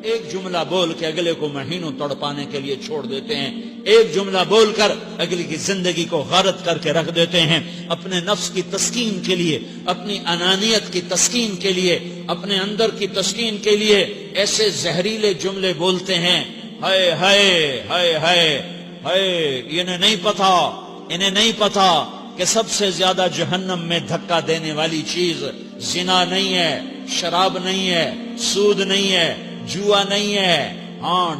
ایک جملہ بول کے اگلے کو مہینوں تڑپانے کے لیے چھوڑ دیتے ہیں، ایک جملہ بول کر اگلے کی زندگی کو غارت کر کے رکھ دیتے ہیں، اپنے نفس کی تسکین کے لیے، اپنی انانیت کی تسکین کے لیے، اپنے اندر کی تسکین کے لیے ایسے زہریلے جملے بولتے ہیں۔ ہائے ہائے ہائے ہائے ہائے، انہیں نہیں پتا کہ سب سے زیادہ جہنم میں دھکا دینے والی چیز زنا نہیں ہے، شراب نہیں ہے، سود نہیں ہے، جوا نہیں ہے،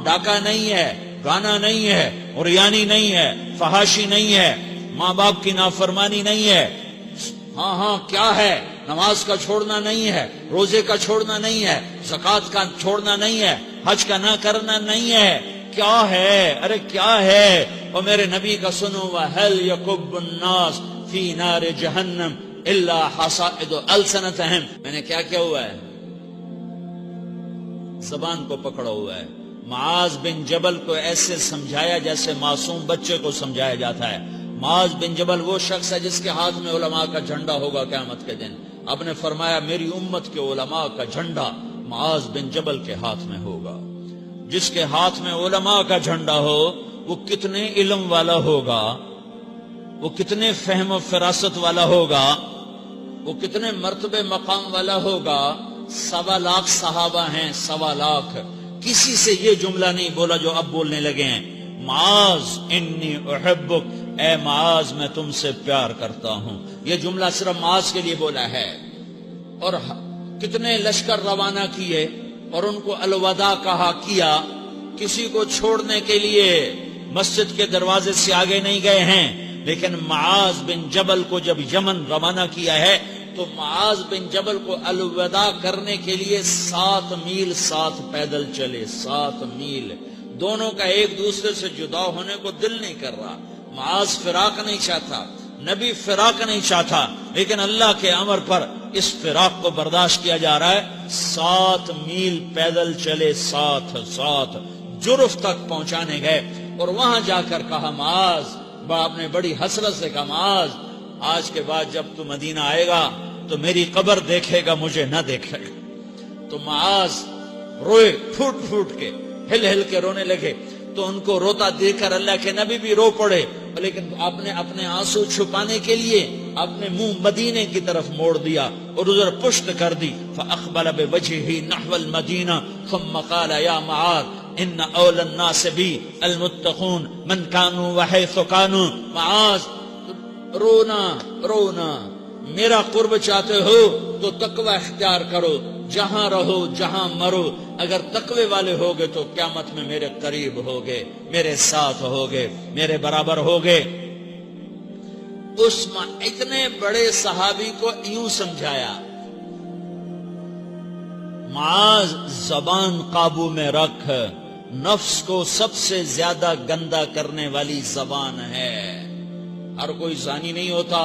ڈاکہ نہیں ہے، گانا نہیں ہے، عریانی نہیں ہے، فحاشی نہیں ہے، ماں باپ کی نافرمانی نہیں ہے، کیا ہے؟ نماز کا چھوڑنا نہیں ہے، روزے کا چھوڑنا نہیں ہے، زکوٰۃ کا چھوڑنا نہیں ہے، حج کا نہ کرنا نہیں ہے، کیا ہے؟ ارے کیا ہے؟ اور میرے نبی کا سنو، وَهَلْ يَكُبُّ النَّاسُ فِي نَارِ جَهَنَّمَ إِلَّا حَصَائِدُ أَلْسِنَتِهِمْ۔ میں نے کیا ہوا ہے؟ زبان کو پکڑا ہوا ہے۔ معاذ بن جبل کو ایسے سمجھایا جیسے معصوم بچے کو سمجھایا جاتا ہے۔ معاذ بن جبل وہ شخص ہے جس کے ہاتھ میں علماء کا جھنڈا ہوگا قیامت کے دن۔ آپ نے فرمایا میری امت کے علماء کا جھنڈا معاذ بن جبل کے ہاتھ میں ہوگا۔ جس کے ہاتھ میں علماء کا جھنڈا ہو وہ کتنے علم والا ہوگا، وہ کتنے فہم و فراست والا ہوگا، وہ کتنے مرتبے مقام والا ہوگا۔ 1.25 لاکھ صحابہ ہیں، 1.25 لاکھ، کسی سے یہ جملہ نہیں بولا جو اب بولنے لگے ہیں۔ معاذ انی احبک، اے معاذ میں تم سے پیار کرتا ہوں، یہ جملہ صرف معاذ کے لیے بولا ہے۔ اور کتنے لشکر روانہ کیے اور ان کو الوداع کیا، کسی کو چھوڑنے کے لیے مسجد کے دروازے سے آگے نہیں گئے ہیں، لیکن معاذ بن جبل کو جب یمن روانہ کیا ہے تو معاذ بن جبل کو الوداع کرنے کے لیے 7 میل ساتھ پیدل چلے، 7 میل۔ دونوں کا ایک دوسرے سے جدا ہونے کو دل نہیں کر رہا۔ معاذ فراق نہیں چاہتا، نبی فراق نہیں چاہتا، لیکن اللہ کے امر پر اس فراق کو برداشت کیا جا رہا ہے۔ 7 میل پیدل چلے، 7 جرف تک پہنچانے گئے اور وہاں جا کر کہا معاذ، باپ نے بڑی حسرت سے کہا معاذ آج کے بعد جب تو مدینہ آئے گا تو میری قبر دیکھے گا، مجھے نہ دیکھے گا۔ تو معاذ روئے، پھوٹ پھوٹ کے، ہل ہل کے رونے لگے۔ تو ان کو روتا دیکھ کر اللہ کے نبی بھی رو پڑے، لیکن آپ نے اپنے آنسو چھپانے کے لیے اپنے منہ مدینے کی طرف موڑ دیا اور ادھر پشت کر دی۔ فَأَقْبَلَ بِوَجْهِهِ نَحْوَ الْمَدِينَةِ ثُمَّ قَالَ يَا مُعَاذ إِنَّ أَوْلَى النَّاسِ بِي الْمُتَّقُونَ مَنْ كَانُوا وَحَيْثُ كَانُوا۔ معاذ رونا، میرا قرب چاہتے ہو تو تقوی اختیار کرو، جہاں رہو جہاں مرو، اگر تقوی والے ہوگے تو قیامت میں میرے قریب ہوگے، میرے ساتھ ہوگے، میرے برابر ہوگے۔ اس اتنے بڑے صحابی کو یوں سمجھایا، معاذ زبان قابو میں رکھ، نفس کو سب سے زیادہ گندا کرنے والی زبان ہے۔ ہر کوئی زانی نہیں ہوتا،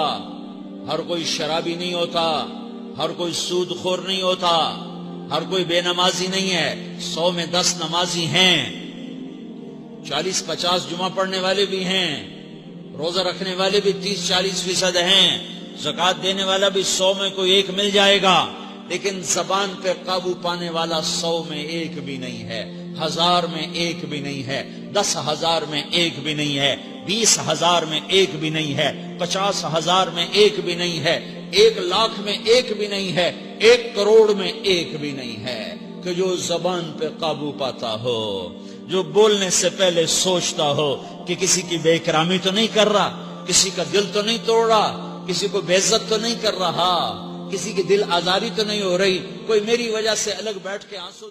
ہر کوئی شرابی نہیں ہوتا، ہر کوئی سود خور نہیں ہوتا، ہر کوئی بے نمازی نہیں ہے۔ 100 میں 10 نمازی ہیں، 40-50 جمعہ پڑھنے والے بھی ہیں، روزہ رکھنے والے بھی 30-40% ہیں، زکوٰۃ دینے والا بھی 100 میں کوئی ایک مل جائے گا، لیکن زبان پہ قابو پانے والا 100 میں ایک بھی نہیں ہے، 1000 میں ایک بھی نہیں ہے، 10,000 میں ایک بھی نہیں ہے، 20,000 میں ایک بھی نہیں ہے، 50,000 میں ایک بھی نہیں ہے، 1,00,000 میں ایک بھی نہیں ہے، 1 کروڑ میں ایک بھی نہیں ہے کہ جو زبان پہ قابو پاتا ہو، جو بولنے سے پہلے سوچتا ہو کہ کسی کی بے اکرامی تو نہیں کر رہا، کسی کا دل تو نہیں توڑ رہا، کسی کو بے عزت تو نہیں کر رہا، کسی کی دل آزاری تو نہیں ہو رہی، کوئی میری وجہ سے الگ بیٹھ کے آنسو